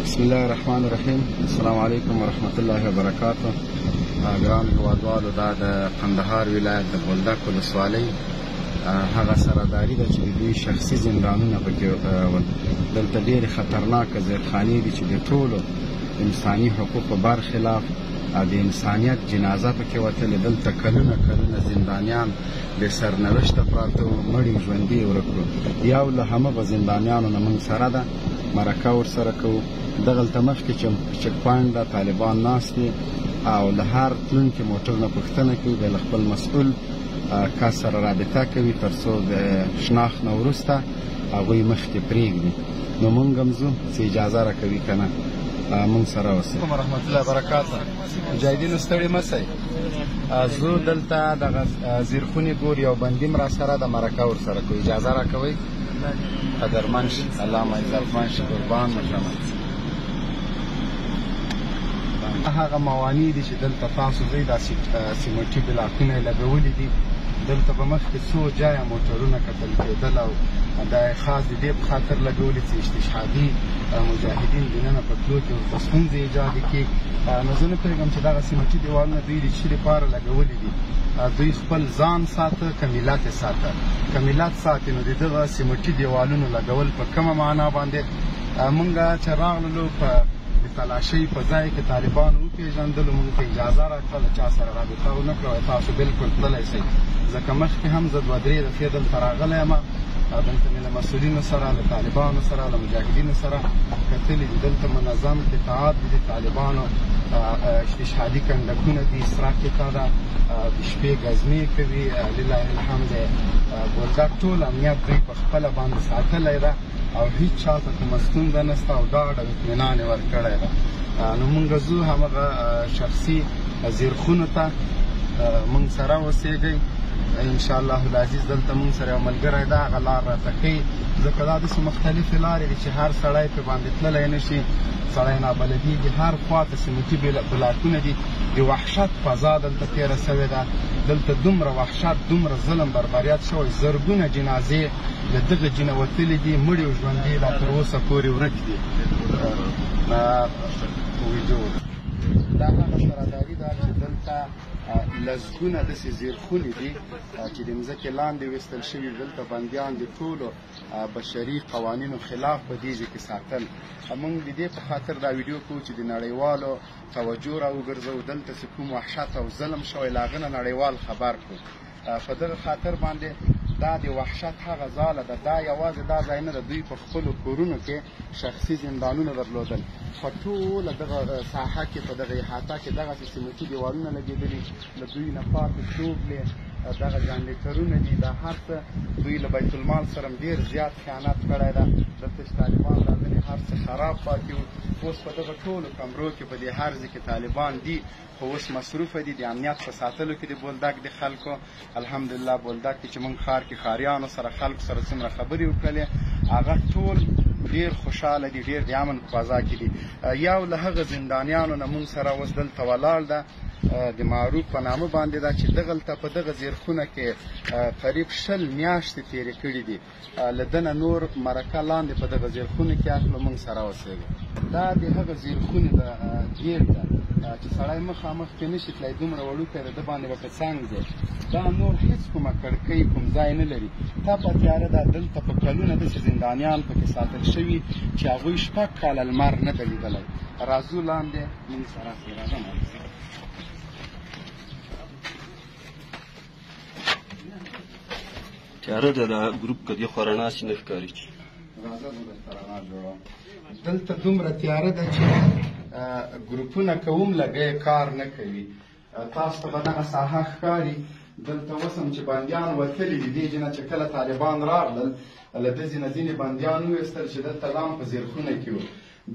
بسم الله الرحمن الرحیم. السلام علیکم ورحمت الله وبرکاته. ګران هیوادوالو، دا د قندهار ولایت د بولدک ولسوالۍ هغه سرداري ده چې د دوی شخصي زندانونه پکې دلته ډېرې خطرناکه زیرخانې دي چې د ټولو انساني حقوقو برخلاف د انسانیت جنازه پکې وتلې. دلته کلونه زندانیان بې سرنوشته پراته وو، مړي ژوندي یې ورک کړو. یو له همغه زندانیانو نه موږ سره ده، مرکه ورسره کوو. دغلته مخکې چې چک پاینټ ده، طالبان ناست دي او له هر تلونکي موټر نه پوښتنه کوي، بیا له خپل مسؤل کس سره رابطه کوي تر څو د شناخت نه وروسته هغوی مخکې پرېږدي. نو موږ هم ځو چې اجازه راکوي که نه. موږ سره اوسئ. ورحمت الله وبرکاته. مجاهدینو ستړي مه شئ. زه دلته دغه زیرخونې ګور یو بندي م راسره د مرکه ورسره کوي. اجازه راکوئ؟ قدرمن شي، الله مو عزتمن شي، قربان مو شمه. هغه موانع دي چې دلته تاسو ځئ، دا سیمټي بلاکونه یې لګولي دي. دلته به مخکې څو جایه موټرونه کتل کېدل او دا یې خاص د دې په خاطر لګولي چې استشهادي مجاهدین دننه په تلو کې ورته ستونزې ایجاد کړي. نو زه نه پوهېږم چې دغه سیمټي دیوالونه دوی د څه لپاره لګولي دي. دوی خپل ځان ساته که ملت یې ساته؟ که ملت ساتي نو د دغه سیمټي دیوالونو لګول په کومه معنا باندې؟ موږ چې راغللو په د تلاشۍ په ځای کې طالبانو وپېژندلو، موږ ته اجازه راکړه، چا سره رابطه ونه کړه، تاسو بلکل تللی شئ. ځکه مخکې هم زه 2-3 دفعې دلته راغلی یم، دلته مې له مسؤلینو سره، له طالبانو سره، له مجاهدینو سره کتلي دي. دلته منظم قطاعات دي د طالبانو، استشهادي کنډکونه دي، سراکې ده، د شپې ګزمې کوي. لله الحمد بولدک ټول امنیت دوی په خپله باندې ساتلی ده او هیڅ چاته کومه ستونزه نشته او ډاډ او اطمینان یې ورکړی ده. نو موږ ځو همغه شخصي زیرخونو ته، موږ سره اوسېږئ انشاءالله العزیز. دلته موږ سره یو ملګری ده، هغه لار راته ښیي، ځکه دا داسې مختلفې لارې دي چې هر سړی پرې باندې تللی نه شي، سړی نابلدېږي. هر خواته سیمټي بلاکونه دي، د وحشت فضا دلته تېره سوې ده. دلته دومره وحشت، دومره ظلم بربریت شوی، زرګونه جنازې له دغه جینه وتلي دي، مړي او ژوندي لا تر اوسه پورې ورک دي. دا هغه سرداري ده چې دلته لسګونه داسې زیرخونې دي چې د مځکې لاندې ویستل شوي. دلته بندیان د ټولو بشري قوانینو خلاف په دې ځای کې ساتل. موږ د دې په خاطر دا ویډیو کوو چې د نړیوالو توجه راوګرځوو. دلته چې کوم وحشت او ظلم شوی له هغه نه نړیوال خبر کړو. په دغه خاطر باندې دا د وحشت هغه ځاله ده. دا یوازې دا ځای نه ده، دوی په خپلو کورونو کې شخصي زندانونه درلودل. په ټوله دغه ساحه کې، په دغه احاطه کې دغسې سیمټي دیوالونه لګېدلي، له دوی نه پاتې توبلې، دغه جنریټرونه دي. دا هر څه دوی له بیت المال سره ډېر زیات خیانت کړی ده. دلته چې طالبان راغلي هر څه خراب پاتې وو. اوس په دغه ټولو کمرو کې په دې هر ځای کې طالبان دي، خو اوس مصروفه دي د امنیت په ساتلو کې د بولدک د خلکو. الحمدلله بولدک کې چې موږ ښار کې ښاریانو سره، خلکو سره څومره خبرې وکړلې، هغه ټول ډېر خوشحاله دي، ډېر د امن په فضا کې دي. یو له هغه زندانیانو نه موږ سره اوس دلته ولاړ ده، د معروف په نامه باندې ده، چې دغلته په دغه زیرخونه کې قریب 20 میاشتې تېرې کړي دي. له ده نه نور مرکه لاندې په دغه زیرخونه کې اخلو، موږ سره اوسېږو. دا د هغه زیرخونې د ګیټ ده چې سړی مخامخ پرې نه شي تللی، دومره وړوکی د ده باندې به په څنګ دی. دا نور هېڅ کومه کړکۍ کوم ځای نه لري، تپه تیاره ده. دلته په کلونه داسې زندانیان پکې ساتل شوي چې هغوی 6 کاله لمر نه ده لیدلی. راځو لاندې موږ سره راځم. تیاره ده دا ګروپ که دې خوا رڼا سي نه ښکاري. راځه زه درته رڼا جوړوم. دلته دومره تیاره ده چې ګروپونه که هم لګی کار نه کوي. تاسو ته به دغه ساحه ښکاري. دلته اوس هم چې بندیان وتلي دي، دې ځینه چې کله طالبان راغلل، له ده ځینه ځینې بندیان وویستل چې دلته لا هم په زیرخونه کې وو.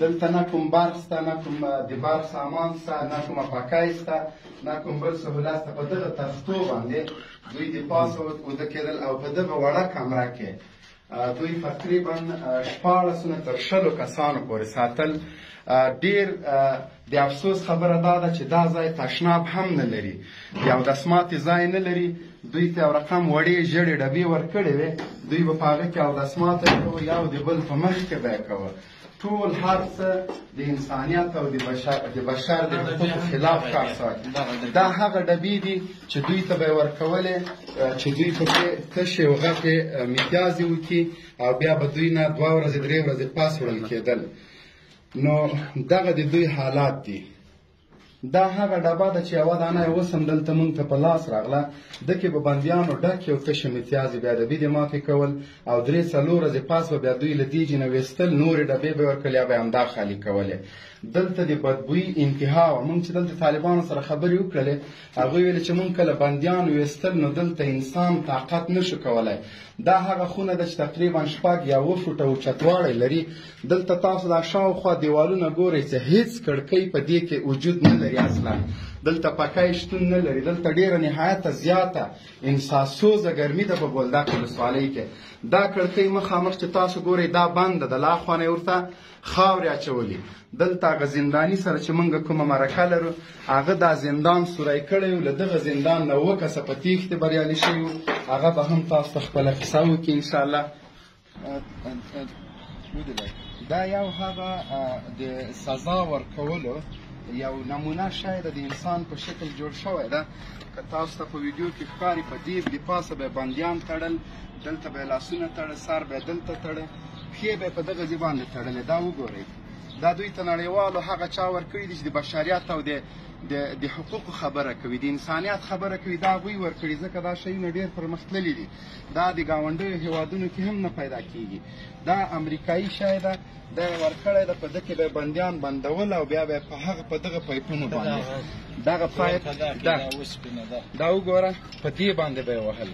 دلته نه کوم برق شته، نه کوم د برق سامان شته، نه کومه پکۍ شته، نه کوم بل سهولت شته. په دغه تختو باندې دوی د پاسه اوده کېدل او په دغه وړه کمره کې دوی تقریبا 14 تر 20 کسانو پورې ساتل. ډېر د افسوس خبره دا ده چې دا ځای تشناب هم نه لري، یو دسماتې ځای نه لري. دوی ته یو رقم وړې ژړې ډبې ورکړې وې، دوی به په هغه کې اودسماته کوه، یو د بل په مخ کې به یې کوه. ټول هر څه د انسانیت او د بشر د حقوقو خلاف کار ساتي. دا هغه ډبې دي چې دوی ته به یې ورکولې چې دوی پکې تشې او غټې میتیازې وکړي او بیا به دوی نه 2 ورځې 3 ورځې پاس وړل کېدل. نو دغه د دوی حالات دي. دا هغه ډبه ده چې یوه دانه یې اوس هم دلته موږ ته په لاس راغله. دکې به بندیانو ډکې او تشې میتیازې بیا د بید ماتې کول او 3-4 ورځې پاس به بیا دوی له دې جې نه ویستل، نورې ډبې به یې ورکړل یا به یې همدا خالي کولې. دلته د بدبویي انتها وه. موږ چې دلته طالبانو سره خبرې وکړلې هغوی ویلې چې موږ کله بندیان ویستل نو دلته انسان طاقت نشو کولی. دا هغه خونه ده چې تقریبا 6 یا 7 فوټه اوچتوالی لري. دلته تاسو دا شاوخوا دیوالونه ګورئ چې هیڅ کړکۍ په دې کې وجود نه لري اصلا. دلته پکۍ شتون نه لري. دلته ډېره نهایته زیاته انساسوزه ګرمي ده په بولدک ولسوالۍ کې. دا کړکۍ مخامخ چې تاسو ګورئ دا بنده ده، لا خوا نه یې ورته خاورې اچولي. دلته هغه زنداني سره چې موږ کومه مرکه لرو هغه دا زندان سوری کړی و. له دغه زندان نه 2 کسه په تیښتې بریالي شوي وو. هغه به هم تاسو ته خپله قصه وکړي انشاءالله. دا یو هغه د سزا ورکولو یو نمونه شاید د انسان په شکل جوړ شوی ده. که تاسو ته په ویډیو کې ښکاري په دې د پاسه به بندیان تړل، دلته به لاسونه تړه، سر به دلته تړه، پښې به په دغه ځای باندې تړلې. دا وګورئ، دا دوی ته نړیوالو هغه چا ورکړي دي چې د بشریت او د حقوقو خبره کوي، د انسانیت خبره کوي. دا هغوی ورکړي ځکه دا شیونه ډېر پرمختللي دي. دا د ګاونډیو هېوادونو کې هم نه پیدا کېږي. دا امریکایي شی ده، دا یې ورکړی ده. په ده کې به یې بندیان بندول او بیا به یې په دغه پایپونو باندې دغه پایپ دا وګوره په دې باندې به یې وهل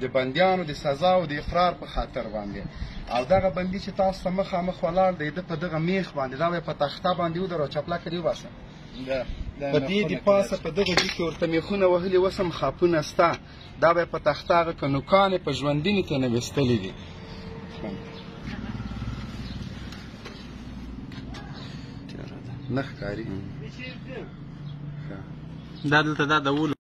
د بندیانو د سزا او د اقرار په خاطر باندې. او دغه بندي چې تاسو ته مخامخ ولاړ دی ده په دغه میخ باندې دا به یې په تخته باندې ودرو چپلکه دې وباسه. په دې د پاسه په دغه ځای کې ورته میخونه وهلي اوس هم خاپونه شته. دا به یې په تخته هغه که نوکان یې په ژوندینې ته نه ویستلي دي. نه ښکاري دا دلته دا د